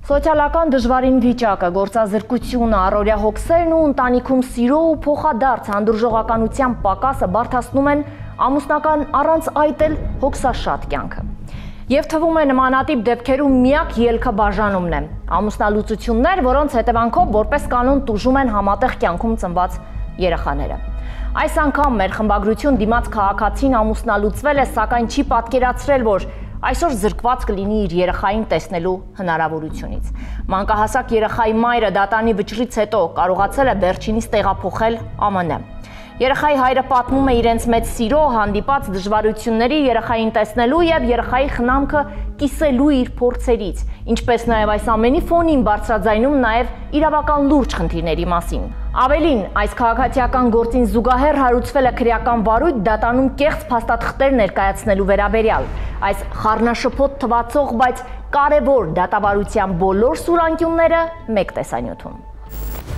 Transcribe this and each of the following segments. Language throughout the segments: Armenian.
Սոցիալական դժվարին վիճակը, գործազրկությունը, առօրյա հոգսերն ու ընտանիքում սիրո ու փոխադարձ հանդուրժողականության պակասը բարդացնում են ամուսնական առանց այդ էլ հոգսաշատ կյանքը։ Եվ թվում է նմանատիպ դեպքերում միակ ելքը բաժանումն է։ Ամուսնալուծություններ, որոնց հետևանքով որպես կանոն տուժում են համատեղ կյանքում ծնված երեխաները։ Այս անգամ մեր խմբագրություն դիմաց քաղաքացին ամուսնալուծվել է, սակայն չի պատկերացրել, որ այսօր զրկված կլինի իր երեխային տեսնելու հնարավորությունից։ Մանկահասակ երեխայի մայրը դատանի վճռից հետո կարողացել է վերջինիս տեղափոխել ԱՄՆ։ Երեխայի հայրը պատմում է իրենց մեծ սիրո, հանդիպած դժվարությունների, երեխային տեսնելու եւ երեխայի խնամքը կիսելու իր փորձերից, ինչպես նաեւ այս ամենի ֆոնին բարձրաձայնում նաեւ իրավական լուրջ խնդիրների մասին։ Ավելին, այս քաղաքացիական գործին զուգահեռ հարուցվել է քրեական վարույթ դատանում կեղծ փաստաթղթեր ներկայացնելու վերաբերյալ։ Այս խառնաշփոթ թվացող, բայց կարևոր դատավարության բոլոր սուրանկյունները մեկ տեսանյութում։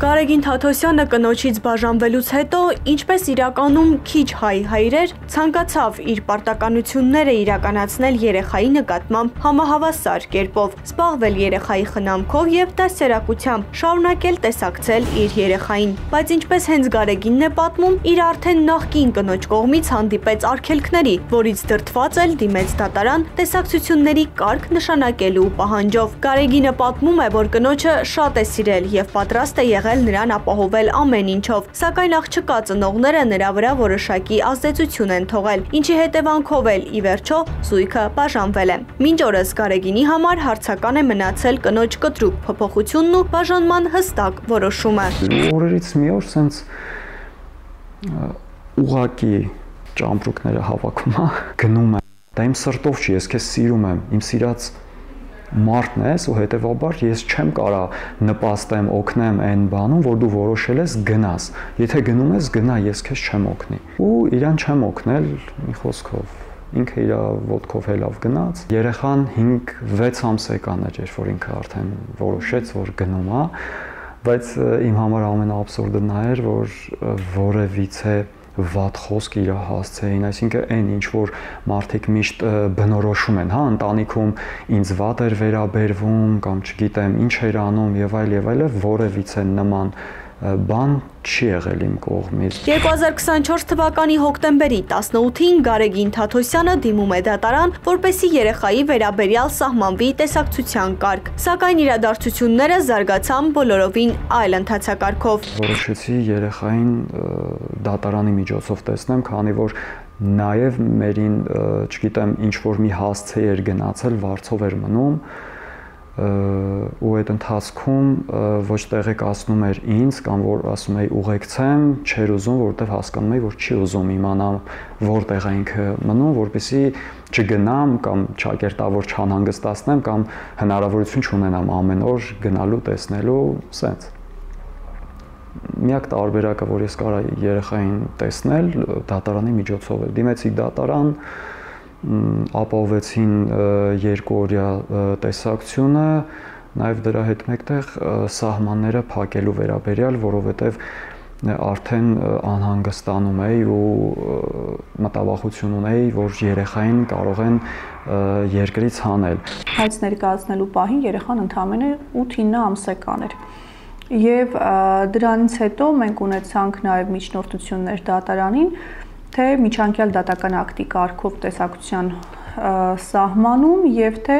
Գարեգին Թաթոսյանը կնոջից բաժանվելուց հետո, ինչպես իրականում քիչ հայ հայրեր, ցանկացավ իր պարտականությունները իրականացնել երեխայի նկատմամբ համահավասար կերպով, զբաղվել երեխայի խնամքով եւ դաստիարակությամբ, շարունակել տեսակցել իր երեխային։ Բայց ինչպես հենց Գարեգինն է պատմում, իր արդեն նախկին կնոջ կողմից հանդիպեց արգելքների, որից դրդված էլ դիմեց դատարան տեսակցությունների կարգ նշանակելու պահանջով։ Գարեգինը պատմում է, որ կնոջը շատ է սիրել եւ պատրաստ է եղել նրան ապահովել ամեն ինչով, սակայն աղջկա ծնողները նրա վրա որոշակի ազդեցություն են թողել, ինչի հետևանքով էլ ի վերջո զույգը բաժանվել է։ Մինչ օրս Գարեգինի համար հարցական է մնացել կնոջ կտրուկ փոփոխությունն ու բաժանման հստակ որոշումը։ Օրերից մի օր սենց ուղակի ճամպրուկները հավաքում է, գնում է։ Դա իմ սրտով չի, ես քեզ սիրում եմ, իմ սիրած մարդն ես ու հետևաբար ես չեմ կարա նպաստեմ, օգնեմ այն բանում, որ դու որոշել ես գնաս։ Եթե գնում ես, գնա, ես քեզ չեմ օգնի։ Ու իրան չեմ օգնել, մի խոսքով։ Ինքը իր ոտքով հելավ գնաց։ Երեխան 5-6 ամսական էր, երբ որ ինքը արդեն որոշեց, որ գնում է, բայց իմ համար ամենաաբսուրդը նա էր, որ որևիցե վատ խոսք իր հասցեին, այսինքն այն ինչ որ մարդիկ միշտ բնորոշում են, հա, ընտանիքում ինձ վատ էր վերաբերվում կամ չգիտեմ ինչ էր անում եւ այլ, որևիցե նման բան չի եղել իմ կողմից։ 2024 թվականի հոկտեմբերի 18-ին Գարեգին Թաթոսյանը դիմում է դատարան, որպեսզի երեխայի վերաբերյալ սահմանվի տեսակցության կարգ, սակայն իրադարձությունները զարգացան բոլորովին այլ ընթացակարգով։ Որոշեցի երեխային դատարանի միջոցով տեսնեմ, քանի որ նաև մերին, չգիտեմ, ինչ որ մի հասցե էր գնացել, վարձով էր մնում ու այդ ընթացքում ոչ տեղեկացնում էր ինձ կամ որ ասում էի ուղեկցեմ, չէր ուզում, որովհետև հասկանում էի, որ չի ուզում իմանամ որտեղ է ինքը մնում, որպեսզի չգնամ կամ ճակերտավոր չանհանգստացնեմ կամ հնարավորություն չունենամ ամեն օր գնալու, տեսնելու, սենց։ Միակ տարբերակը, որ ես կարա երեխային տեսնել, դատարանի միջոցով է։ Դիմեցի դատարան, ապահովեցին 2 օրյա տեսակցությունը, նաև դրա հետ մեկտեղ սահմանները փակելու վերաբերյալ, որովհետև արդեն անհանգստանում էի ու մտավախություն ունեի, որ երեխային կարող են երկրից հանել։ Հայց ներկայացնելու պահին երեխան ընդամենը 8-9 ամսական էր։ Եվ դրանից հետո մենք ունեցանք նաև միջնորդություններ դատարանին, թե միջանկյալ դատական ակտի կարգով տեսակցության սահմանում եւ թե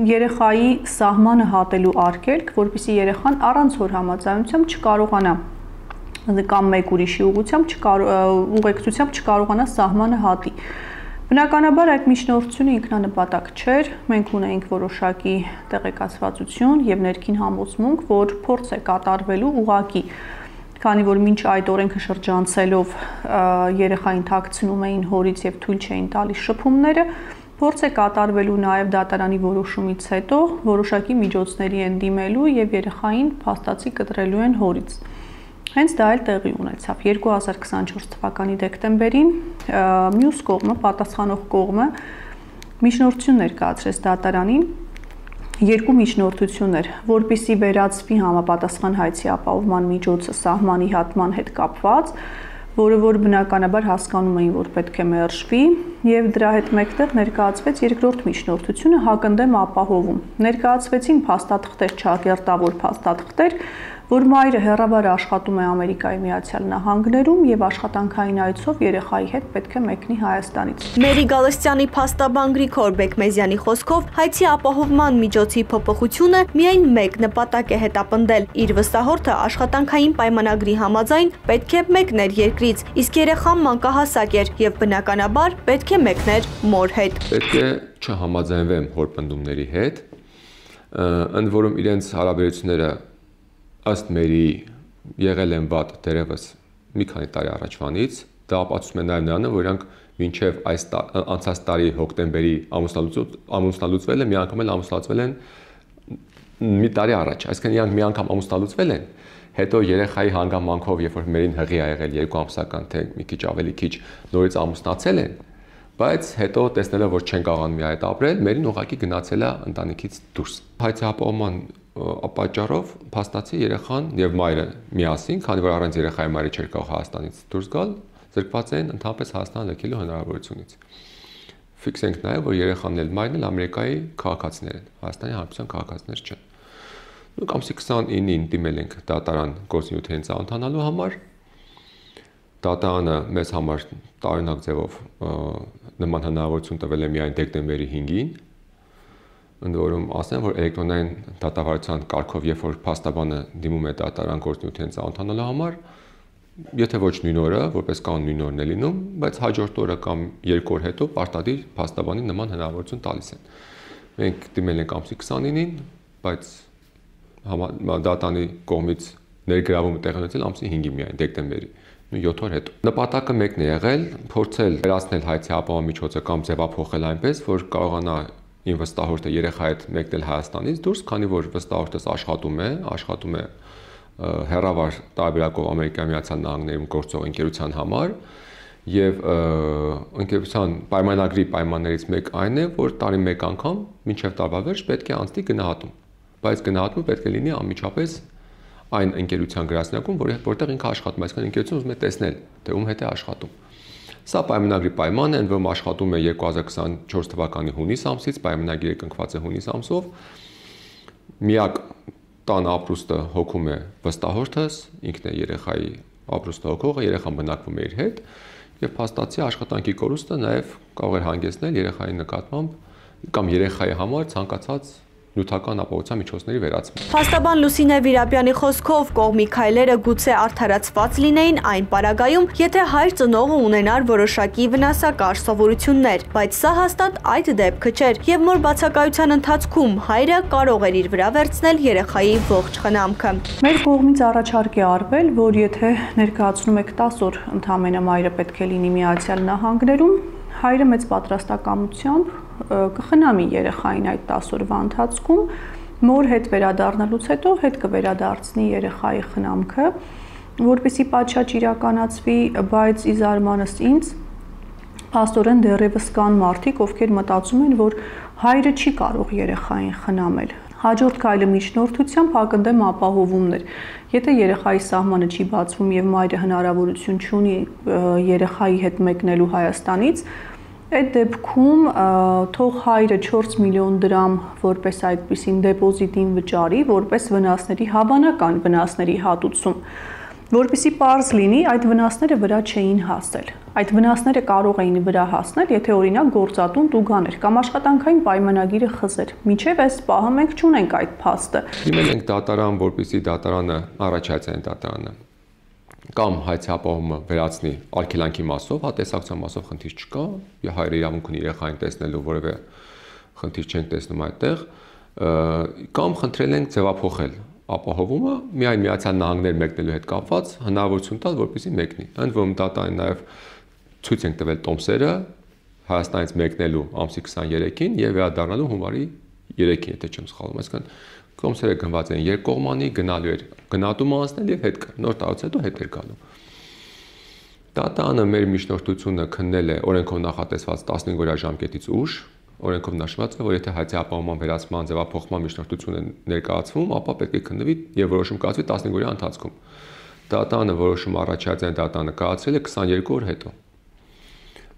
երեխայի սահմանը հատելու արգելք, որպեսզի երեխան առանց հոր համաձայնության չկարողանա կամ մեկ ուրիշի ուղեկցությամբ չկարողանա սահմանը հատի։ Բնականաբար այդ միջնորդությունը ինքնանպատակ չէր, մենք ունեինք որոշակի տեղեկացվածություն եւ ներքին համոզմունք, որ փորձ է կատարվելու ուղղակի, քանի որ մինչ այդ օրենքը շրջանցելով երեխային թաքցնում էին հորից եւ թույլ չէին տալիս շփումները, փորձ է կատարվելու նաեւ դատարանի որոշումից հետո որոշակի միջոցների են դիմելու եւ երեխային փաստացի կտրելու են հորից։ Հենց դա էլ տեղի ունեցավ 2024 թվականի դեկտեմբերին մյուս կողմը, պատասխանող կողմը միջնորդություն ներկայացրեց դատարանին, 2 միջնորդություններ, որպեսզի վերացվի համապատասխան հայցի ապահովման միջոցը սահմանի հատման հետ կապված, որը որ բնականաբար հասկանում էին, որ պետք է մերժվի, եւ դրա հետ մեկտեղ ներկայացվեց երկրորդ միջնորդությունը հակընդդեմ ապահովում։ Ներկայացվեցին փաստաթղթեր, ճակերտավոր փաստաթղթեր, որ մայրը հեռավար աշխատում է Ամերիկայի Միացյալ Նահանգներում եւ աշխատանքային այցով երեխայի հետ պետք է մեկնի Հայաստանից։ Մերի Գալստյանի փաստաբան Գրիգոր Բեկմեզյանի խոսքով հայցի ապահովման միջոցի փոփոխությունը միայն մեկ նպատակ է հետապնդել՝ իր վստահորդը աշխատանքային պայմանագրի համաձայն պետք է մեկներ երկրից, իսկ երեխան մանկահասակ էր եւ բնականաբար պետք է մեկներ մոր հետ։ Պետք է չհամաձայնվեն հորպնդումների հետ, ընդ որում իրենց հարաբերությունները ըստ մերի եղել են վատ դերևս մի քանի տարի առաջվանից, դա ապացուցում է նաև նրանը, որ իրանք մինչև այս անցած տարի հոկտեմբերի ամուսնալուծվել են, մի անգամ էլ ամուսնալուծվել են մի տարի առաջ, այսինքն իրանք մի անգամ ամուսնալուծվել են, հետո երեխայի հանգամանքով, երբ որ մերին հղի ա եղել 2 ամսական, թե մի քիչ ավելի քիչ նորից ամուսնացել են, բայց հետո տեսնելով, որ չեն կարողանում մի այդ ապրել, մերին ուղղակի գնացել է ընտանիքից դուրս։ Հայցի ապահովման պատճառով փաստացի երեխան եւ մայրը միասին, քանի որ առանց երեխայի մայրը չէր կարող Հայաստանից դուրս գալ, զրկված են ընդհանրապես Հայաստան լքելու հնարավորությունից։ Ֆիքսենք նաեւ, որ երեխանն էլ մայրն էլ Ամերիկայի քաղաքացիներ են, Հայաստանի Հանրապետության քաղաքացիներ չեն։ Մենք ամսի 29-ին դիմել ենք դատարան գործունեության ծանոթանալու համար։ Դատարանը մեզ համար տարօրինակ ձևով նման հնարավորություն տվել է միայն դեկտեմբերի 5-ին։ Ընդ որում ասեմ, որ էլեկտրոնային դատավարության կարգով, երբ որ փաստաբանը դիմում է դատարան գործունեության ծանոթանալու համար, եթե ոչ նույն օրը, որպես կանոն նույն օրն է լինում, բայց հաջորդ օրը կամ 2 օր հետո պարտադիր փաստաբանին նման հնարավորություն տալիս են։ Մենք դիմել ենք ամսի 29-ին, բայց դատարանի կողմից ներգրավումը տեղի ունեցել ամսի 5-ի միայն դեկտեմբերի 7 օր հետո։ Նպատակը մեկն է եղել, փորձել վերացնել հայցի ապահովման միջոցը կամ ձևափոխել այնպես, որ կարողանա իմ վստահորդը երեխայի հետ մեկնել Հայաստանից դուրս, քանի որ վստահորդս աշխատում է հեռավար տարբերակով Ամերիկայի Միացյալ Նահանգներում գործող ընկերության համար եւ ընկերության պայմանագրի պայմաններից մեկ այն է, որ տարին մեկ անգամ մինչեւ տարվա վերջ պետք է անցնի գնահատում, բայց գնահատումը պետք է լինի անմիջապես այն ընկերության գրասենյակում, որտեղ ինքը աշխատում է, այսինքն ընկերությունը ուզում է տեսնել, թե ում հետ է աշխատում։ Սա պայմանագրի պայման է, ընդ որում աշխատում է 2024 թվականի հունիս ամսից, պայմանագիրը կնքված է հունիս ամսով։ Միակ տան ապրուստը հոգում է վստահորդս, ինքն է երեխայի ապրուստը հոգողը, երեխան բնակվում է իր հետ, եւ փաստացի աշխատանքի կորուստը նաեւ կարող է հանգեցնել երեխայի նկատմամբ կամ երեխայի համար ցանկացած նյութական ապահովության միջոցների վերացում։ Փաստաբան Լուսինե Վիրապյանի խոսքով կողմի քայլերը գուցե արդարացված լինեին այն պարագայում, եթե հայր ծնողը ունենար որոշակի վնասակար սովորություններ, բայց սա հաստատ այդ դեպքը չէր, եւ մոր բացակայության ընթացքում հայրը կարող էր իր վրա վերցնել երեխայի ողջ խնամքը։ Մեր կողմից առաջարկ է արվել, որ եթե ներկայացնում եք 10 օր ընդհանրապես մայրը պետք է լինի Միացյալ Նահանգներում, հայրը մեծ պատրաստակամությամբ կխնամի երեխային այդ 10 օրվա ընթացքում, մոր հետ վերադառնալուց հետո հետ կվերադարձնի երեխայի խնամքը, որպեսզի պատշաճ իրականացվի, բայց ի զարմանս ինձ փաստորեն դեռևս կան մարդիկ, ովքեր մտածում են, որ հայրը չի կարող երեխային խնամել։ Հաջորդ քայլը միջնորդությամբ հակընդդեմ ապահովումն էր։ Եթե երեխայի սահմանը չի բացվում եւ մայրը հնարավորություն չունի երեխայի հետ մեկնելու Հայաստանից, այդ դեպքում թող հայրը 4 միլիոն դրամ որպես այդպիսին դեպոզիտին վճարի, որպես վնասների հավանական վնասների հատուցում, որպեսզի պարզ լինի, այդ վնասները վրա չէին հասել։ Այդ վնասները կարող էին վրա հասնել, եթե օրինակ գործատուն տուգաներ կամ աշխատանքային պայմանագիրը խզեր։ Մինչև այս պահը մենք չունենք այդ փաստը։ Դիմել ենք դատարան, որպեսզի դատարանը առաջացնի դատարանը կամ հայցի ապահովումը վերացնի արգելանքի մասով, հատեսակցության մասով խնդիր չկա, հայրը իրավունք ունի երեխային տեսնելու, որևէ խնդիր չենք տեսնում այդտեղ, կամ խնդրել ենք ձևափոխել ապահովումը միայն Միացյալ Նահանգներ մեկնելու հետ կապված հնարավորություն տալ, որպեսզի մեկնի։ Ընդ որում դատարանը նաև ցույց ենք տվել տոմսերը Հայաստանից մեկնելու ամսի 23-ին եւ վերադառնալու հունվարի 3-ին, եթե չեմ սխալվում, այսինքն տոմսերը գնված են երկկողմանի, գնալու էր գնատումը անցնել եւ հետ կա։ Նոր տարուց հետո հետ էր գալու։ Դատարանը մեր միջնորդությունը քննել է օրենքով նախատեսված 15-օրյա ժամկետից ուշ, օրենքով նշված է, որ եթե հայցի ապահովման վերացման ձևափոխման միջնորդությունը ներկայացվում, ապա պետք է քննվի եւ որոշում կայացվի 15-օրյա ընթացքում։ դատանը որոշում առաջացան դատանը կայացրել է 22 օր հետո։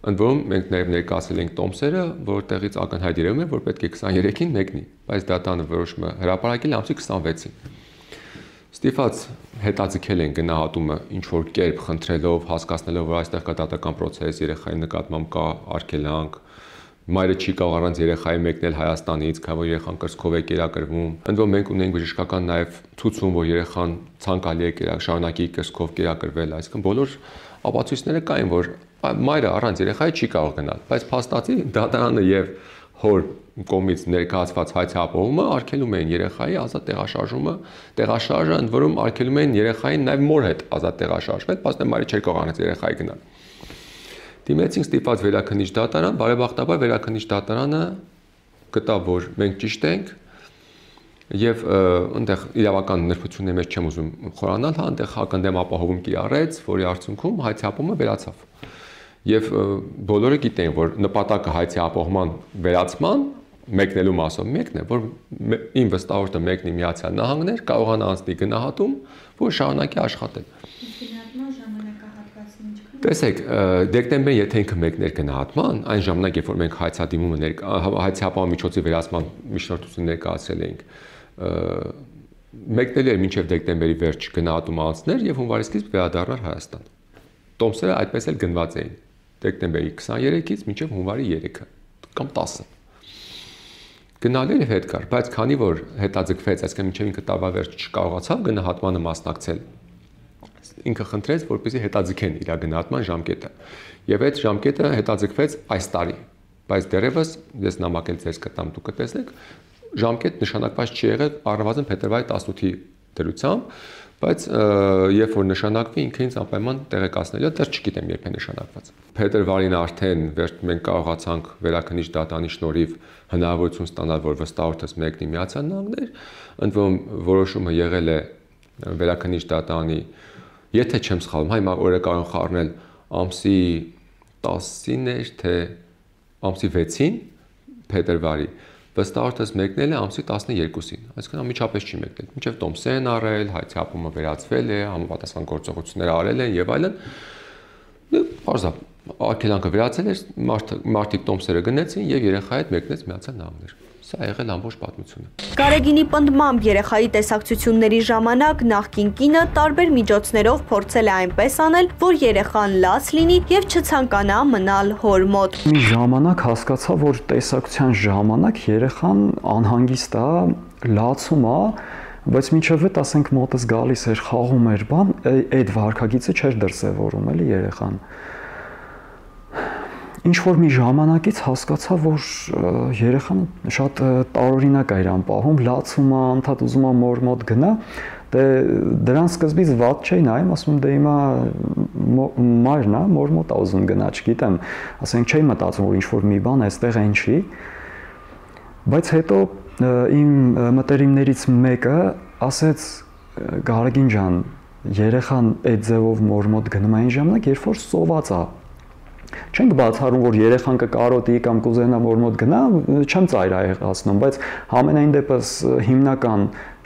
Ընդ որում մենք նաև ներկայացրել ենք տոմսերը, որտեղից ակնհայտ երևում է, որ պետք է 23-ին մեկնի, բայց դատանը որոշումը հրապարակել ամսի 26-ին։ Ստիպված հետաձգել են գնահատումը ինչ որ կերպ խնդրելով, հասկացնելով, որ այստեղ կա դատական process, երեխայի նկատմամբ կա արգելանք, մայրը չի կարող առանց երեխայի մեկնել Հայաստանից, քանի որ երեխան կրծքով է կերակրվում։ Ընդ որում մենք ունենք բժշկական նաև ցուցում, որ երեխան ցանկալի է շարունակի կրծքով կերակրվել, այսինքն բոլոր ապացույցները կային, որ մայրը առանց երեխայի չի կարող գնալ, բայց փաստացի դատարանը եւ հոր կողմից ներկայացված հայցի ապահովումը արգելում էին երեխայի ազատ տեղաշարժումը, տեղաշարժը ընդ որում արգելում էին երեխային նաև մոր հետ ազատ տեղաշարժվել, բայց մայրը չէր կարող առանց երեխայի գնալ։ Դիմեցինք ստիպված վերաքննիչ դատարան, բարեբախտաբար վերաքննիչ դատարանը գտավ, որ մենք ճիշտ ենք եւ այնտեղ իրավական նրբությունների մեջ չեմ ուզում խորանալ, հա այնտեղ հակընդդեմ ապահովում կիրառեց, որի արդյունքում հայցի ապահովումը վերացավ։ Եվ բոլորը գիտեն, որ նպատակը հայցի ապահովման վերացման մեկնելու մասով մեկն է, որ իմ վստահորդը մեկնի Միացյալ Նահանգներ, կարողանա անցնի գնահատում, որ շարունակի աշխատել։ Տեսեք, դեկտեմբերին եթե ինքը մեկներ գնահատման, այն ժամանակ, երբ որ մենք հայցադիմումը հայցի ապահովման միջոցի վերացման միջնորդություն ներկայացրել էինք, մեկնել էր մինչև դեկտեմբերի վերջ գնահատում անցներ եւ հունվարի սկիզբ վերադառնար Հայաստան։ Տոմսերը այդպես էլ գնված էին դեկտեմբերի 23-ից մինչև հունվարի 3-ը կամ 10-ը։ Գնալերը հետ կար, բայց քանի որ հետաձգվեց, այսինքն մինչև ինքը տարվա վերջ չկարողացավ գնահատմանը մասնակցել, ինքը խնդրեց, որպեսզի հետաձգեն իր գնահատման ժամկետը։ Եւ այդ ժամկետը հետաձգվեց այս տարի, բայց դեռևս ես նամակել ձեզ կտամ, դուք կտեսնեք, ժամկետ նշանակված չի եղել առնվազն փետրվարի 18-ի դրությամբ, բայց երբ որ նշանակվի ինքը ինձ անպայման տեղեկացնել է, դեռ չգիտեմ երբ է նշանակված։ Փետրվարին արդեն մենք կարողացանք վերաքննիչ դատանի շնորհիվ հնարավորություն ստանալ, որ վստահորդս մեկնի Միացյալ Նահանգներ, ընդ որում որոշումը եղել է վերաքննիչ դատանի, եթե չեմ սխալվում, հիմա օրը կարող խառնել ամսի 10-ին էր, թե ամսի 6-ին փետրվարի, վստահորդս մեկնել է ամսի 12-ին, այսինքն անմիջապես չի մեկնել, մինչև տոմսեր են արել, հայցի ապահովումը վերացվել է, համապատասխան գործողություններ արել են եւ այլն։ Պարզապես արգելանքը վերացել էր, մարդիկ տոմսերը գնեցին եւ երեխայի հետ մեկնեց Միացյալ Նահանգներ։ Սա եղել ամբողջ պատմությունը։ Գարեգինի պնդմամբ երեխայի տեսակցությունների ժամանակ նախկին կինը տարբեր միջոցներով փորձել է այնպես անել, որ երեխան լաց լինի եւ չցանկանա մնալ հոր մոտ։ Մի ժամանակ հասկացա, որ տեսակցության ժամանակ երեխան անհանգիստ է, լացում է, բայց մինչև այդ ասենք մոտս գալիս էր, խաղում էր, այդ վարքագիծը չէր դրսևորում էլի երեխան։ Ինչ որ մի ժամանակից հասկացա, որ երեխան շատ տարօրինակ է իրան պահում, լացում է, անդադ ուզում է մոր մոտ գնա, դե դրան սկզբից վատ չէի նայում, ասում եմ դե հիմա մայրն է, մոր մոտ է ուզում գնա, չգիտեմ, ասենք չէի մտածում, որ ինչ որ մի բան այստեղ այն չի, բայց հետո իմ մտերիմներից մեկը ասեց Գարեգին ջան, երեխան այդ ձևով մոր մոտ գնում է այն ժամանակ, երբ որ սոված է։ Չենք բացառում, որ երեխան կկարոտի կամ կուզենա որ մոտ գնա, չեմ ծայրահեղացնում, բայց համենայն դեպս հիմնական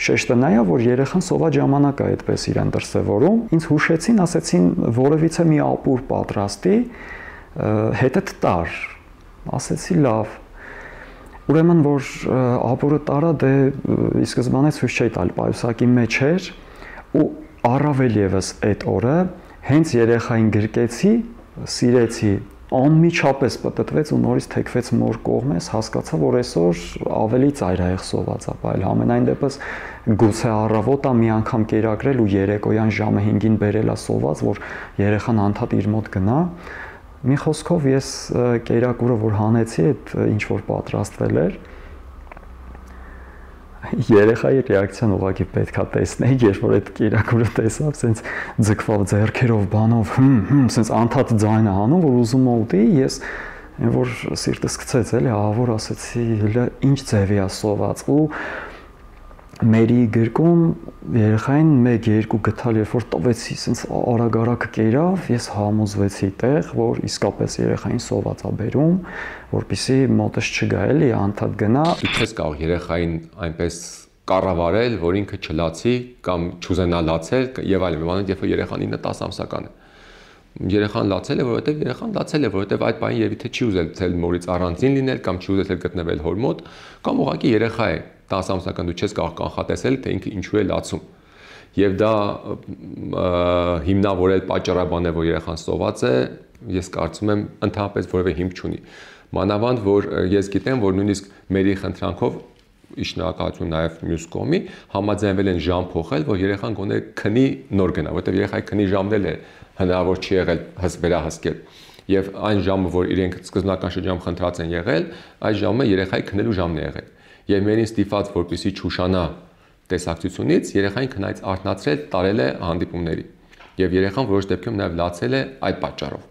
շեշտը նա է, որ երեխան սոված ժամանակ է այդպես իրան դրսևորում։ Ինձ հուշեցին, ասեցին որևիցե մի ապուր պատրաստի, հետդ տար։ Ասեցի լավ։ Ուրեմն որ ապուրը տարա, դե ի սկզբանե ցույց չէի տալ, պայուսակի մեջ էր ու առավել եւս այդ օրը հենց երեխային գրկեցի, սիրեցի, անմիջապես պտտվեց ու նորից թեքվեց մոր կողմես, հասկացա, որ այսօր ավելի ծայրահեղ սոված է, բայց համենայն դեպս գուցե առավոտը մի անգամ կերակրել ու երեկոյան ժամը 5-ին բերելա սոված, որ երեխան անդադ իր մոտ գնա։ Մի խոսքով ես կերակուրը որ հանեցի, այդ ինչ որ պատրաստվել էր, երեխայի ռեակցիան ուղղակի պետքա տեսնեի, երբ որ այդ կերակուրը տեսավ, սենց ձգվավ ձեռքերով, բանով, սենց անդադ ձայնը հանում, որ ուզում է ուտի, ես այն որ սիրտս գցեց, էլի, ահավոր ասեցի, ինչ ձևի է սոված ու մերի գրկում երեխային 1-2 գտալ, երբ որ տվեցի, սենց արագ-արագ կերավ, ես համոզվեցի տեղ, որ իսկապես երեխային սոված է բերում, որպեսզի մոտս չգա էլի, անդադ գնա։ Դու չես կարող երեխային այնպես կառավարել, որ ինքը չլացի կամ չուզենա լացել եւ այլն, մանավանդ երբ երեխան 9-10 ամսական է։ Երեխան լացել է, որովհետեւ երեխան լացել է, որովհետեւ այդ բանը երևի թե չի ուզել ցել մորից առանձին լինել կամ չի ուզել գտնվել հոր մոտ, կամ ուղղակի երեխա է 10 ամսական դու չես կարող կանխատեսել, թե ինքը ինչու է լացում։ Եվ դա հիմնավորել պատճառաբան է, որ երեխան սոված է, ես կարծում եմ ընդհանրապես որևէ հիմք չունի։ Մանավանդ որ ես գիտեմ, որ նույնիսկ մերի խնդրանքով շնորհակալություն նաև մյուս կողմի համաձայնվել են ժամ փոխել, որ երեխան գոնե քնի նոր գնա, որովհետև երեխայի քնի ժամն էլ է հնարավոր չի եղել վերահսկել։ Եվ այն ժամը, որ իրենք սկզբնական շրջանում խնդրած են եղել, այդ ժամը երեխայի քնելու ժամն է եղել։ Եվ մերին ստիպված, որպեսզի չուշանա տեսակցությունից, երեխային քնայից արթնացրել, տարել է հանդիպումների։ Եվ երեխան որոշ դեպքերում նաև լացել է այդ պատճառով։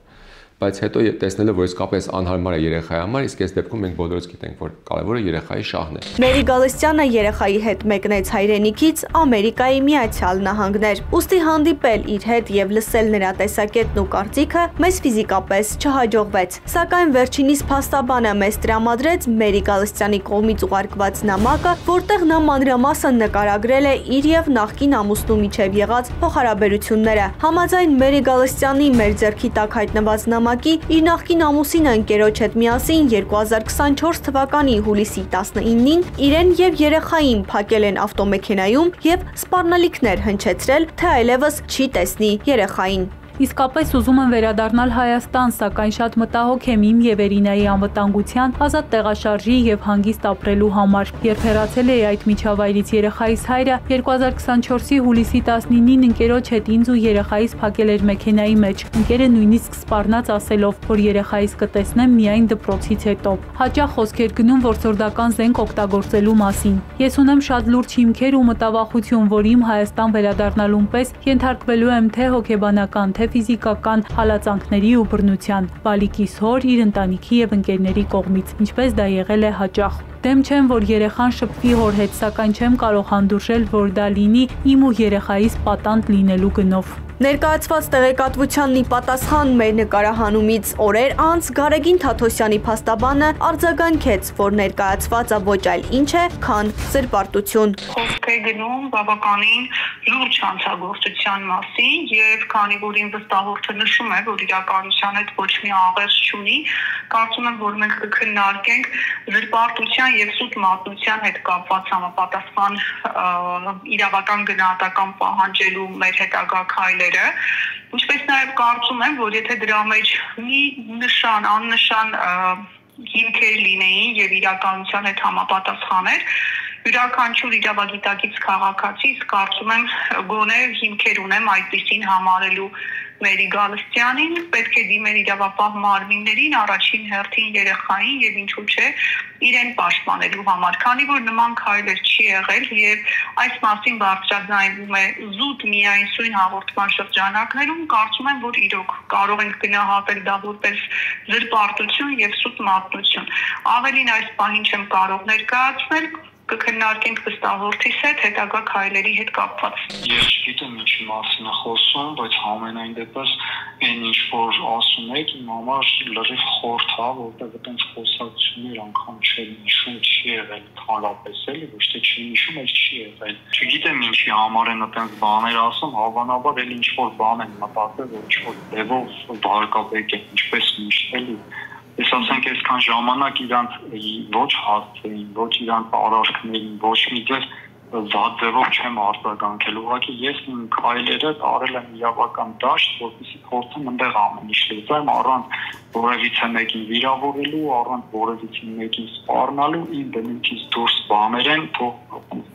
Բայց հետո տեսնելով, որ իսկապես անհարմար է երեխայի համար, իսկ այս դեպքում մենք բոլորս գիտենք, որ կարևորը երեխայի շահն է։ Մերի Գալստյանը երեխայի հետ մեկնեց հայրենիքից Ամերիկայի Միացյալ Նահանգներ։ Ուստի հանդիպել իր հետ եւ լսել նրա տեսակետն ու կարծիքը մեզ ֆիզիկապես չհաջողվեց։ Սակայն վերջինիս փաստաբանը մեզ տրամադրեց Մերի Գալստյանի կողմից ուղարկված նամակը, որտեղ նա մանրամասն նկարագրել է իր եւ նախկին ամուսնու միջև եղած փոխհարաբերությունները։ Համաձայն Մերի Գալստյանի մեր ձեռքի տակ հայտնված իր նախկին ամուսինը ընկերոջ հետ միասին 2024 թվականի հուլիսի 19-ին իրեն եւ երեխային փակել են ավտոմեքենայում եւ սպառնալիքներ հնչեցրել, թե այլևս չի տեսնի երեխային։ Իսկապես ուզում եմ վերադառնալ Հայաստան, սակայն շատ մտահոգ եմ իմ եւ Էրինայի անվտանգության, ազատ տեղաշարժի եւ հանգիստ ապրելու համար։ Երբ հեռացել էի այդ միջավայրից երեխայիս հայրը 2024-ի հուլիսի 19-ին ընկերոջ հետ ինձ ու երեխայիս փակել էր մեքենայի մեջ։ Ընկերը նույնիսկ սպառնաց ասելով, որ երեխայիս կտեսնեմ միայն դպրոցից հետո։ Հաճախ խոսքեր գնում որսորդական զենք օգտագործելու մասին։ Ես ունեմ շատ լուրջ հիմքեր ու մտավախություն, որ իմ Հայաստան վերադառնալուն պես ենթարկվելու եմ թե հոգեբանական, թե ֆիզիկական հալածանքների ու բռնության, բալիկիս հոր, իր ընտանիքի եւ ընկերների կողմից, ինչպես դա եղել է հաճախ։ Դեմ չեմ, որ երեխան շփվի հոր հետ, սակայն չեմ կարող հանդուրժել, որ դա լինի իմ ու երեխայիս պատանդ լինելու գնով։ Ներկայացված տեղեկատվությանն ի պատասխան մեր նկարահանումից օրեր անց Գարեգին Թաթոսյանի փաստաբանը արձագանքեց, որ ներկայացվածը ոչ այլ ինչ է, քան զրպարտություն։ Խոսք է գնում բավականին լուրջ հանցագործության մասին եւ քանի որ ինձ վստահորդը նշում է, որ իրականության հետ ոչ մի աղերս չունի, կարծում եմ, որ մենք կքննարկենք զրպարտության եւ սուտ մատնության հետ կապված համապատասխան իրավական գնահատական պահանջելու մեր հետագա քայլերը, ինչպես նաեւ կարծում եմ, որ եթե դրա մեջ մի նշան, աննշան հիմքեր լինեին եւ իրականության հետ համապատասխաներ, յուրաքանչյուր իրավագիտակից քաղաքացի կարծում եմ գոնե հիմքեր ունեմ այդպիսին համարելու Մերի Գալստյանին, պետք է դիմել իրավապահ մարմիններին, առաջին հերթին երեխային եւ ինչու՞ չէ իրեն պաշտպանելու համար, քանի որ նման քայլեր չի եղել եւ այս մասին բարձրաձայնվում է զուտ միայնսույն հաղորդման շրջանակներում, կարծում եմ, որ իրոք կարող ենք գնահատել դա որպես զրպարտություն եւ սուտ մատնություն։ Ավելին այս պահին չեմ կարող ներկայացնել, կքննարկենք վստահորդիս հետ հետագա քայլերի հետ կապված։ Ես չգիտեմ ինչի մասին է խոսում, բայց համենայն դեպս այն ինչ որ ասում եք իմ համար լրիվ խորթ է, որտեղ այդպես խոսակցություններ անգամ չեն նշում, չի եղել հանրապես էլի, ոչ թե չի նշում, այլ չի եղել։ Չգիտեմ ինչի համար են այդպես բաներ ասում, հավանաբար էլ ինչ որ բան են մտածել, որ ինչ որ դեպով վարկաբեկ է, ինչպես միշտ էլի։ Ես ասենք այսքան ժամանակ իրանց ոչ հասցեին, ոչ իրանց արարքներին, ոչ մի ձև վատ ձևով չեմ արձագանքել, ուղղակի ես իմ քայլերը տարել եմ իրավական դաշտ, որպեսզի փորձեմ այնտեղ ամեն ինչ լուծեմ, առանց որևիցե մեկին վիրավորելու, առանց որևիցե մեկին սպառնալու, իմ բնույթից դուրս բաներ են, թող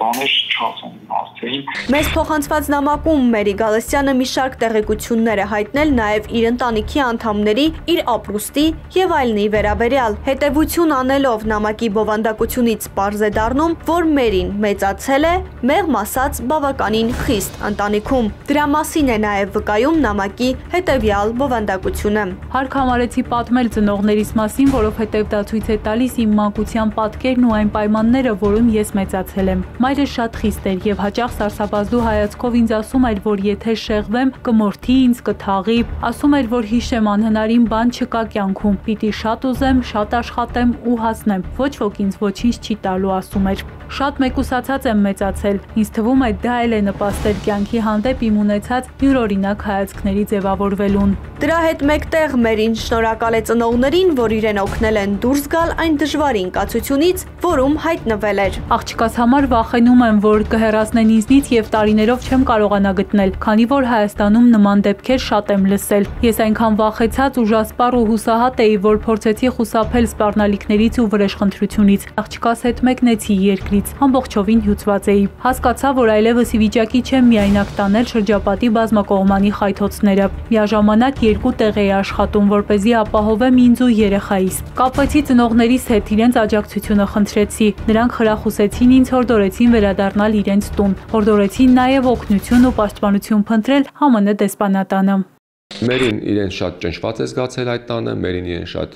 բաներ չասեն ասեին։ Մեզ փոխանցված նամակում Մերի Գալստյանը մի շարք տեղեկություններ է հայտնել նաև իր ընտանիքի անդամների, իր ապրուստի եւ այլնի վերաբերյալ։ Հետևություն անելով նամակի բովանդակությունից պարզ է դառնում, որ Մերին մեծացել է, մեղմ ասած բավականին խիստ ընտանիքում։ Դրա մասին է նաև վկայում նամակի հետևյալ բովանդակությունը։ Հարկ համարեցի պատմել ծնողներիս մասին, որովհետև դա ցույց է տալիս իմ մանկության պատկերն ու այն պայմանները, որում ես մեծացել եմ։ Մայրս շատ խիստ էր եւ հաճախ սարսափազդու հայացքով ինձ ասում էր, որ եթե շեղվեմ, կմորթի ինձ, կթաղի, ասում էր, որ հիշեմ անհնարին բան չկա կյանքում, պիտի շատ ուզեմ, շատ աշխատեմ ու հասնեմ, ոչ ոք ինձ ոչինչ չի տալու, ասում էր։ Շատ մեկուսացած եմ մեծացել։ Ինձ թվում է դա էլ է նպաստել կյանքի հանդեպ իմ ունեցած յուրօրինակ հայացքների ձևավորվելուն։ Դրա հետ մեկտեղ Մերին շնորհակալ է ծնողներին, որ իրեն օգնել են դուրս գալ այն դժվարին կացությունից, որում հայտնվել էր։ Աղջկաս համար վախենում եմ, որ կհեռացնեն ինձնից եւ տարիներով չեմ կարողանա գտնել, քանի որ Հայաստանում նման դեպքեր շատ եմ լսել։ Ես այնքան վախեցած, ուժասպառ ու հուսահատ էի, որ փորձեցի խուսափել սպառնալիքներից ու վրեժխնդրությունից։ Աղջկաս հետ մեկնեցի երկրից, ամբողջովին հյուծված էի։ Հասկացա, որ այլևս ի վիճակի չեմ միայնակ տանել շրջապատի բազմակողմանի խայթոցները։ Միաժամանակ երկու տեղ էի աշխատում, որպեսզի ապահովեմ ինձ ու երեխայիս։ Կապվեցի ծնողներիս հետ, իրենց աջակցությունը խնդրեցի։ Նրանք խրախուսեցին ինձ, հորդորեցին վերադառնալ իրենց տուն։ Հորդորեցին նաև օգնություն ու պաշտպանություն փնտրել ԱՄՆ դեսպանատանը։ Մերին իրեն շատ ճնշված է զգացել այդ տանը, Մերին իրեն շատ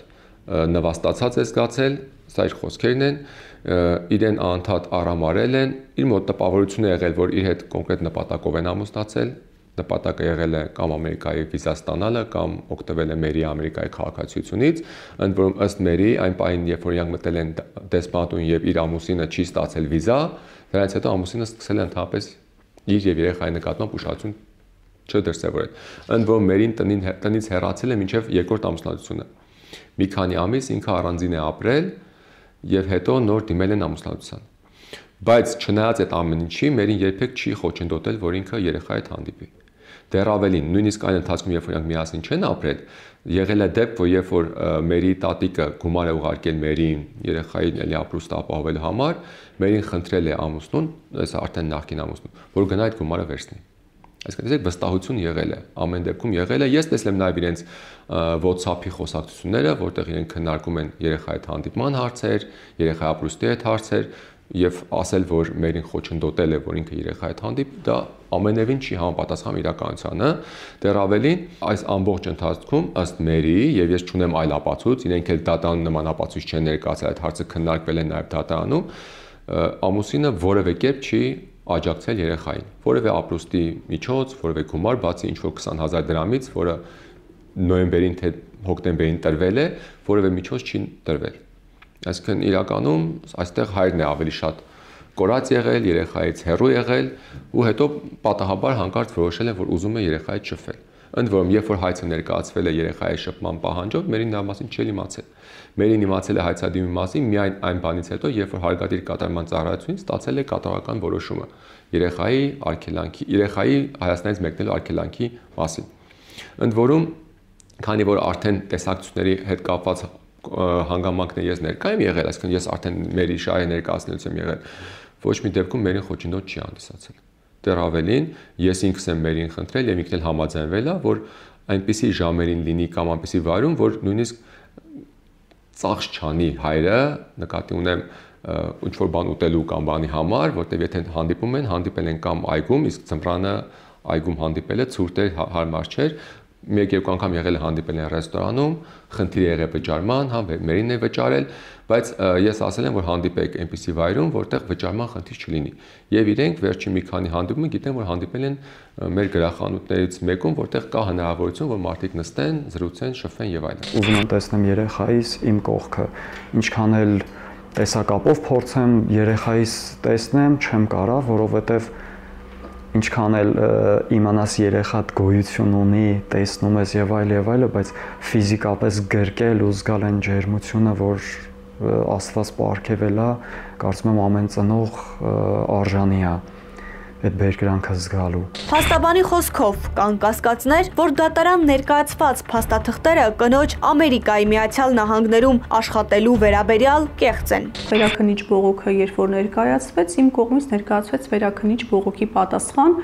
նվաստացած է զգացել, սա իր խոսքերն են, իրեն անդադ արամարել են, իր մոտ տպավորություն է եղել, որ իր հետ կոնկրետ նպատակով են ամուսնացել, նպատակը եղել է կամ Ամերիկայի վիզա ստանալը, կամ օգտվել է Մերի Ամերիկայի քաղաքացիությունից, ընդ որում ըստ Մերի այն պահին, երբ որ իրանք մտել են դեսպանատուն եւ իր ամուսինը չի ստացել վիզա, դրանից հետո ամուսինը սկսել է ընդհանրապես իր եւ երեխայի նկատմամբ ուշադրություն չդրսևորել։ Ընդ որում Մերին տնից հեռացել է մինչև երկրորդ ամուսնալությունը։ Մի քանի ամիս ինքը առանձին է ապրել եւ հետո նոր դիմել են ամուսնալության։ Բայց չնայած այդ ամեն ինչի, Մերին երբեք չի խոչընդոտել, որ ինքը երեխայի հետ հանդիպի։ Դեռ ավելին, նույնիսկ այն ընթացքում, երբ որ իրանք միասին չեն ապրել, եղել է դեպք, որ երբ որ Մերի տատիկը գումար է ուղարկել Մերին երեխային էլի ապրուստը ապահովելու համար, Մերին խնդրել է ամուսնուն, այս արդեն նախկին ամուսնուն, որ գնա այդ գումարը վերցնի։ Այսինքն վստահություն եղել է, ամեն դեպքում եղել է։ Ես տեսել եմ նաև իրենց WhatsApp-ի խոսակցությունները, որտեղ իրենք քննարկում են երեխայի հետ հանդիպման հարցեր, երեխայի ապրուստի հետ հարցեր, եւ ասել, որ Մերին խոչընդոտել է, որ ինքը երեխայի հետ հանդիպի, դա ամենևին չի համապատասխան իրականությանը։ Դեռ ավելին, այս ամբողջ ընթացքում ըստ Մերի, եւ ես չունեմ այլ ապացույց, իրենք էլ դատարանում նման ապացույց չեն ներկայացրել, այդ հարցը քննարկվել է նաև դատարանում, ամուսինը որևէ կերպ չի աջակցել երեխային, որևէ ապրուստի միջոց, որևէ գումար, բացի ինչ-որ 20,000 դրամից, որը նոյեմբերին թե հոկտեմբերին տրվել է, որևէ միջոց չի տրվել։ Այսինքն իրականում այստեղ հայրն է ավելի շատ կորած եղել, երեխայից հեռու եղել ու հետո պատահաբար հանկարծ որոշել է, որ ուզում է երեխայից շփվել։ Ընդ որում, երբ որ հայցը ներկայացվել է երեխայի շփման պահանջով, Մերին նրա մասին չէր իմացել։ Մերին իմացել է հայցադիմի մասին միայն այն բանից հետո, երբ որ հարկադիր կատարման ծառայությունից ստացել է կատարական որոշումը երեխայի Հայաստանից մեկնելու արգելանքի մասին։ Ընդ որում, քանի որ արդեն տեսակցությունների հետ կապված հանգամանքներ ես ներկա եմ եղել, այսինքն ես արդեն Մերի շահի ներկայացնելուց եմ եղել, ոչ մի դեպքում Մերին խոչընդոտ չի հանդիսացել։ Դեռ ավելին, ես ինքս եմ Մերին խնդրել եւ ինքն էլ համաձայնվել է, որ այնպիսի ժամերին լինի կամ այնպիսի վայրում, որ նույնիսկ ծախս չանի հայրը, նկատի ունեմ ինչ որ բան ուտելու կամ բանի համար, որտեղ եթե հանդիպում են, հանդիպել են կամ այգում, իսկ ծմրանը այգում հանդիպելը ցուրտ էր, հարմար չէր։ Մեկ-երկու անգամ եղել է հանդիպել են ռեստորանում, խնդիր եղել վճարման, հա Մերին է վճարել, բայց ես ասել եմ, որ հանդիպեք այնպիսի վայրում, որտեղ վճարման խնդիր չլինի։ Եվ իրենք վերջին մի քանի հանդիպումը գիտեն, որ հանդիպել են մեր գրախանութներից մեկում, որտեղ կա հնարավորություն, որ մարդիկ նստեն, զրուցեն, շփվեն եւ այլն։ Ուզում եմ տեսնեմ երեխայիս իմ կողքը, ինչքան էլ տեսակապով փորձեմ երեխայիս տեսնեմ, չեմ կարա, որովհետեւ ինչքան էլ իմանաս երեխատ գոյություն ունի, տեսնում ես եւ այլը, բայց ֆիզիկապես գրկել ու զգալ այն ջերմությունը, որ Աստված պարգևել է, կարծում եմ ամեն ծնող արժանի է այդ բերկրանքը զգալու։ Փաստաբանի խոսքով կան կասկածներ, որ դատարան ներկայացված փաստաթղթերը կնոջ Ամերիկայի Միացյալ Նահանգներում աշխատելու վերաբերյալ կեղծ են։ Վերաքննիչ բողոքը երբ որ ներկայացվեց, իմ կողմից ներկայացվեց վերաքննիչ բողոքի պատասխան,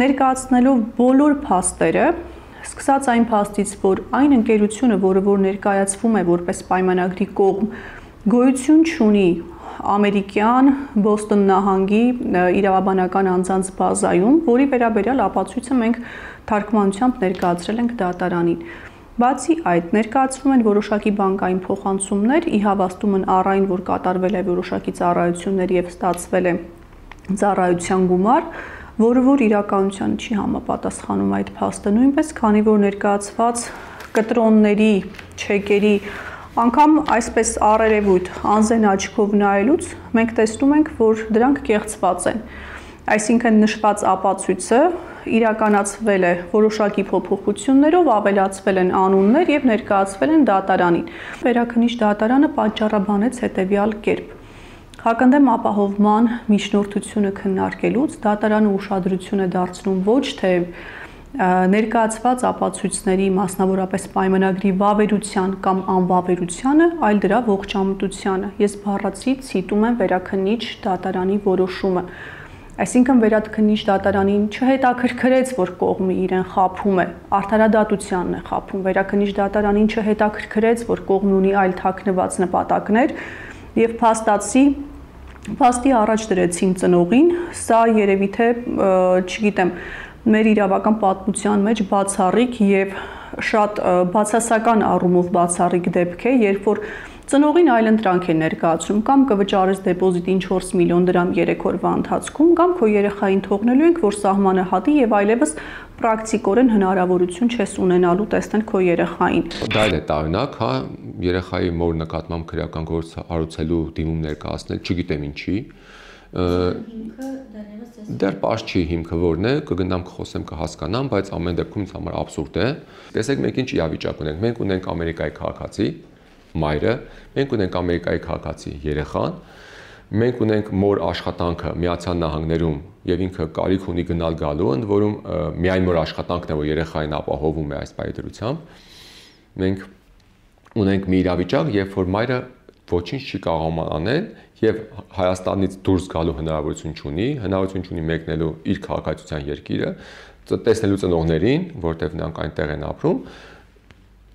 ներկայացնելով բոլոր փաստերը, սկսած այն փաստից, որ այն ընկերությունը, որը որ ներկայացվում է որպես պայմանագրի կողմ, գոյություն չունի ամերիկյան Բոստոն նահանգի իրավաբանական անձանց բազայում, որի վերաբերյալ ապացույցը մենք թարգմանությամբ ներկայացրել ենք դատարանին։ Բացի այդ, ներկայացվում են որոշակի բանկային փոխանցումներ, ի հավաստումն առ այն, որ կատարվել է որոշակի ծառայություններ եւ ստացվել է ծառայության գումար, որը որ իրականության չի համապատասխանում այդ փաստը, նույնպես քանի որ ներկայացված կտրոնների, չեկերի Անկամ այսպես առերևույթ անզեն աչքով նայելուց մենք տեսնում ենք, որ դրանք կեղծված են։ Այսինքն նշված ապացույցը իրականացվել է որոշակի փոփոխություններով, ավելացվել են անուններ եւ ներկայացվել են դատարանին։ Վերաքննիչ դատարանը պատճառաբանեց հետեւյալ կերպ. Հակընդդեմ ապահովման միջնորդությունը քննարկելուց դատարանը ուշադրություն է դարձնում ոչ թե ներկայացված ապացույցների, մասնավորապես պայմանագրի վավերության կամ անվավերությանը, այլ դրա ողջամտությանը։ Ես բառացի ցիտում եմ վերաքննիչ դատարանի որոշումը։ Այսինքն վերաքննիչ դատարանին չհետաքրքրեց, որ կողմը իրեն խաբում է, արդարադատությանն է խաբում։ Վերաքննիչ դատարանին չհետաքրքրեց, որ կողմն ունի այլ թաքնված նպատակներ եւ փաստի առաջ դրեցին ծնողին։ Սա երևի թե, չգիտեմ, մեր իրավական պատմության մեջ բացառիկ եւ շատ բացասական առումով բացառիկ դեպք է, երբ որ ծնողին այլընտրանք է ներկայացնում, կամ կվճարես դեպոզիտին 4 միլիոն դրամ 3 օրվա ընթացքում, կամ քո երեխային թողնելու ենք, որ սահմանը հատի եւ այլևս պրակտիկորեն հնարավորություն չես ունենալու տեսնել քո երեխային։ Դա էլ է տարօրինակ, հա, երեխայի մոր նկատմամբ քրեական գործ հարուցելու դիմում ներկայացնել, չգիտեմ ինչի։ Դեռ պարզ չի հիմքը որն է, կգնամ կխոսեմ, կհասկանամ, բայց ամեն դեպքում ինձ համար абսուրդ է։ Տեսեք, մենք ինչ իրավիճակ ունենք։ Մենք ունենք Ամերիկայի քաղաքացի մայրը, մենք ունենք Ամերիկայի քաղաքացի երեխան, մենք ունենք մոր աշխատանքը Միացյալ Նահանգներում եւ ինքը կարիք ունի գնալ գալու, ընդ որում միայն մոր աշխատանքն է, որ երեխային ապահովում է այս պայմանությամբ։ Մենք ունենք մի իրավիճակ, երբ որ մայրը ոչինչ չի կարող անել եւ Հայաստանից դուրս գալու հնարավորություն չունի մեկնելու իր քաղաքացիության երկիրը, տեսնելու ծնողներին, որտեղ նրանք այնտեղ են ապրում։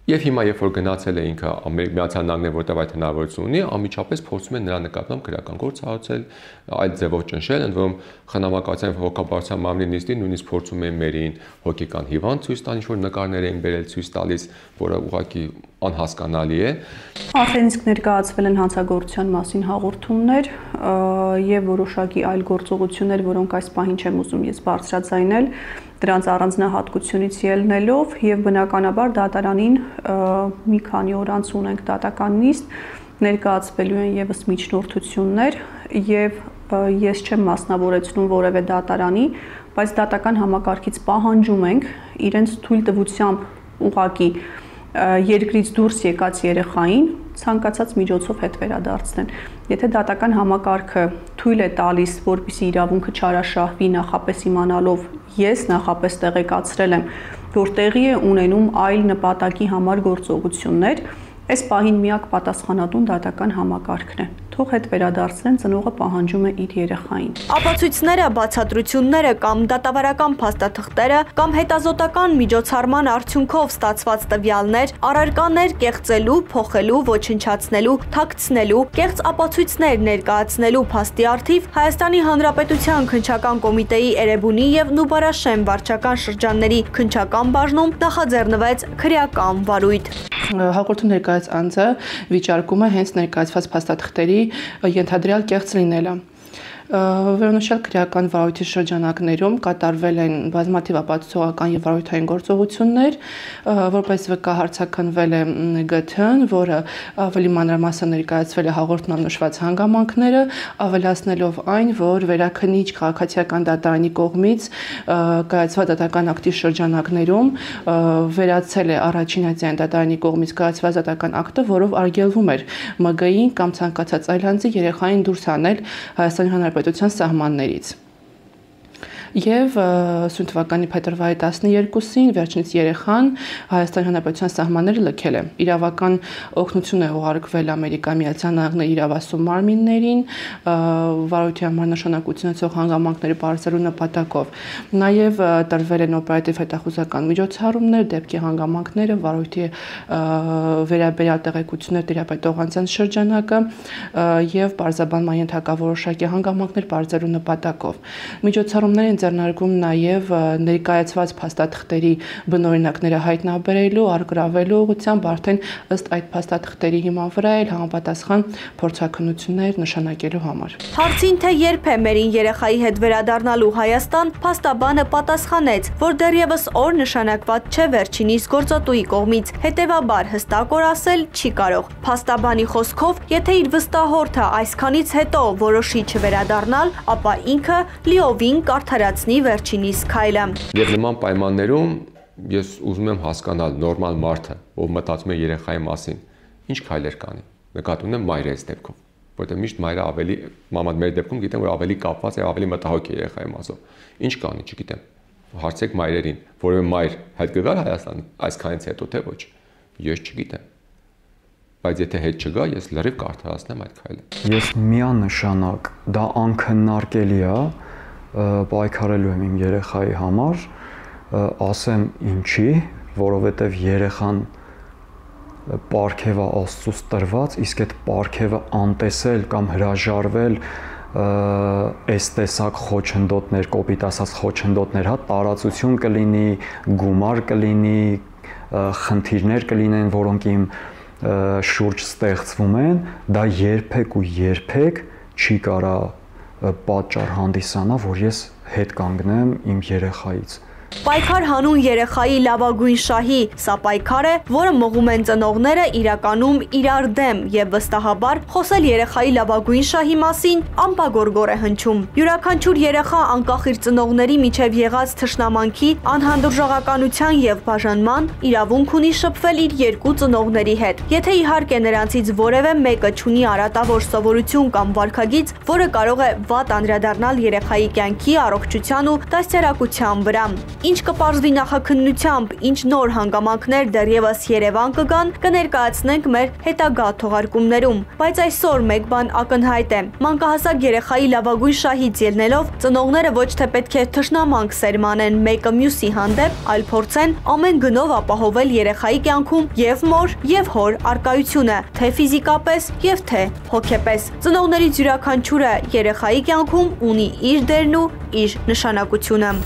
Եվ հիմա երբ որ գնացել է ինքը Միացյալ Նահանգներ, որտեղ այդ հնարավորությունը ունի, անմիջապես փորձում են նրա նկատմամբ քրեական գործ հարուցել, այդ ձևով ճնշել, ընդ որում խնամակալության եւ հոգաբարձության մարմնի նիստին նույնիսկ փորձում են մերին հոգեկան հիվանդ ցույց տալ, ինչ-որ նկարներ էին բերել ցույց տալիս, որը ուղղակի անհասկանալի է։ Արդեն իսկ ներկայացվել են հանցագործության մասին հաղորդումներ եւ որոշակի այլ գործողություններ, որոնք այս պահին չեմ ուզում ես բարձրաձայնել, դրանց առանձնահատկությունից ելնելով եւ բնականաբար դատարանին մի քանի օր անց ունենք դատական նիստ, ներկայացվելու են եւս միջնորդություններ եւ ես չեմ մասնավորեցնում որևէ դատարանի, բայց դատական համակարգից պահանջում ենք իրենց թույլտվությամբ ուղղակի երկրից դուրս եկած երեխային ցանկացած միջոցով հետ վերադարձնեն։ Եթե դատական համակարգը թույլ է տալիս, որպեսզի իրավունքը չարաշահվի, նախապես իմանալով ես նախապես տեղեկացրել եմ, որ տեղի է ունենում այլ նպատակի համար գործողություններ, այս պահին միակ պատասխանատուն դատական համակարգն է։ Թող հետ վերադարձնեն, ծնողը պահանջում է իր երեխային։ Ապացույցները, բացատրությունները կամ դատավարական փաստաթղթերը կամ հետազոտական միջոցառման արդյունքով ստացված տվյալներ, առարկաներ կեղծելու, փոխելու, ոչնչացնելու, թաքցնելու, կեղծ ապացույցներ ներկայացնելու փաստի առթիվ Հայաստանի Հանրապետության Քննչական կոմիտեի Էրեբունի եւ Նուբարաշեն վարչական շրջանների քննչական բաժնում նախաձեռնվեց քրեական վարույթ։ Հաղորդում ներկայացած անձը վիճարկում է հենց ներկայացված փաստաթղթերի ենթադրյալ կեղծ լինելը։ Վերոնշյալ քրեական վարույթի շրջանակներում կատարվել են բազմաթիվ ապացուցողական եւ վարույթային գործողություններ, որպես վկա հարցաքննվել է ԳԹ-ն, որը ավելի մանրամասն ներկայացվել է հաղորդման նշված հանգամանքները, ավելացնելով այն, որ վերաքննիչ քաղաքացիական դատարանի կողմից կայացված դատական ակտի շրջանակներում վերացել է առաջին ատյան դատարանի կողմից կայացված դատական ակտը, որով արգելվում էր ՄԳ-ին կամ ցանկացած այլ անձի երեխային դուրս հանել Հայաստանի Հանրապետության սահմաններից։ Եվ սույն թվականի փետրվարի 12-ին վերջինս երեխան Հայաստանի Հանրապետության սահմանները լքել է։ Իրավական օգնություն է ուղարկվել Ամերիկայի Միացյալ Նահանգների իրավասու մարմիններին, վարույթի համար նշանակություն ունեցող հանգամանքների բարձրելու նպատակով։ Նաև տրվել են օպերատիվ հետախուզական միջոցառումներ, դեպքի հանգամանքները, վարույթի վերաբերյալ տեղեկություններ տիրապետող անձանց շրջանակը եւ բարձրաբանման ենթակա որոշակի հանգամանքներ բարձրելու նպատակով։ Միջոցառումներին ձեռնարկում նաև ներկայացված փաստաթղթերի բնօրինակները հայտնաբերելու, առգրավելու ուղղությամբ արդեն ըստ այդ փաստաթղթերի հիման վրա էլ համապատասխան փորձաքննություններ նշանակելու համար։ Հարցին, թե երբ է մերին երեխայի հետ վերադառնալու Հայաստան, փաստաբանը պատասխանեց, որ դեռևս օր նշանակված չէ վերջինիս գործատուի կողմից, հետևաբար հստակ օր ասել չի կարող։ Փաստաբանի խոսքով, եթե իր վստահորդը այսքանից հետո որոշի չվերադառնալ, ապա ինքը լիովին կարդարացնի վերջինիս քայլը։ Եվ նման պայմաններում ես ուզում եմ հասկանալ նորմալ մարդը, ով մտածում է երեխայի մասին, ինչ քայլեր կանի։ Նկատի ունեմ մայրից դեպքում, որտեղ միշտ մայրը ավելի, մաման մեր դեպքում գիտեմ, որ ավելի կապված է, ավելի մտահոգ է երեխայի մասով։ Ինչ կանի, չգիտեմ։ Հարցեք մայրերին, որովհետև մայր հետ կգար Հայաստան այսքանից հետո թե ոչ։ Ես չգիտեմ։ Բայց եթե հետ չգա, ես լրիվ կարդարացնեմ այդ քայլը։ Ես միանշանակ դա անքննարկելի է, պայքարելու եմ իմ երեխայի համար, ասեմ ինչի, որովհետև երեխան պարգև է Աստծուց տրված, իսկ այդ պարգևը անտեսել կամ հրաժարվել այս տեսակ խոչընդոտներ, կոպիտ ասած խոչընդոտներ, հա, տարածություն կլինի, գումար կլինի, խնդիրներ կլինեն, որոնք իմ շուրջ ստեղծվում են, դա երբեք ու երբեք չի կարա պատճառ հանդիսանա, որ ես հետ կանգնեմ իմ երեխայից։ Պայքար հանուն երեխայի լավագույն շահի, սա պայքար է, որը մղում են ծնողները իրականում իրար դեմ եւ վստահաբար խոսել երեխայի լավագույն շահի մասին անպագորգոր է հնչում։ Յուրաքանչյուր երեխա անկախ իր ծնողների միջև եղած թշնամանքի, անհանդուրժողականության եւ բաժանման իրավունք ունի շփվել իր երկու ծնողների հետ։ Եթե իհարկե նրանցից որևէ մեկը չունի արատավոր սովորություն կամ վարքագիծ, որը կարող է վատ անդրադառնալ երեխայի կյանքի, առողջության ու դաստիարակության վրա։ Ինչ կպարզվի նախաքննությամբ, ինչ նոր հանգամանքներ դեռևս Երևան կգան, կներկայացնենք մեր հետագա թողարկումներում, բայց այսօր մեկ բան ակնհայտ է։ Մանկահասակ երեխայի լավագույն շահից ելնելով, ծնողները ոչ թե պետք է թշնամանք սերմանեն մեկը մյուսի հանդեպ, այլ փորձեն ամեն գնով ապահովել երեխայի կյանքում եւ մոր, եւ հոր առկայությունը, թե ֆիզիկապես եւ թե հոգեպես։ Ծնողներից յուրաքանչյուրը երեխայի կյանքում ունի իր դերն ու իր նշանակությունը։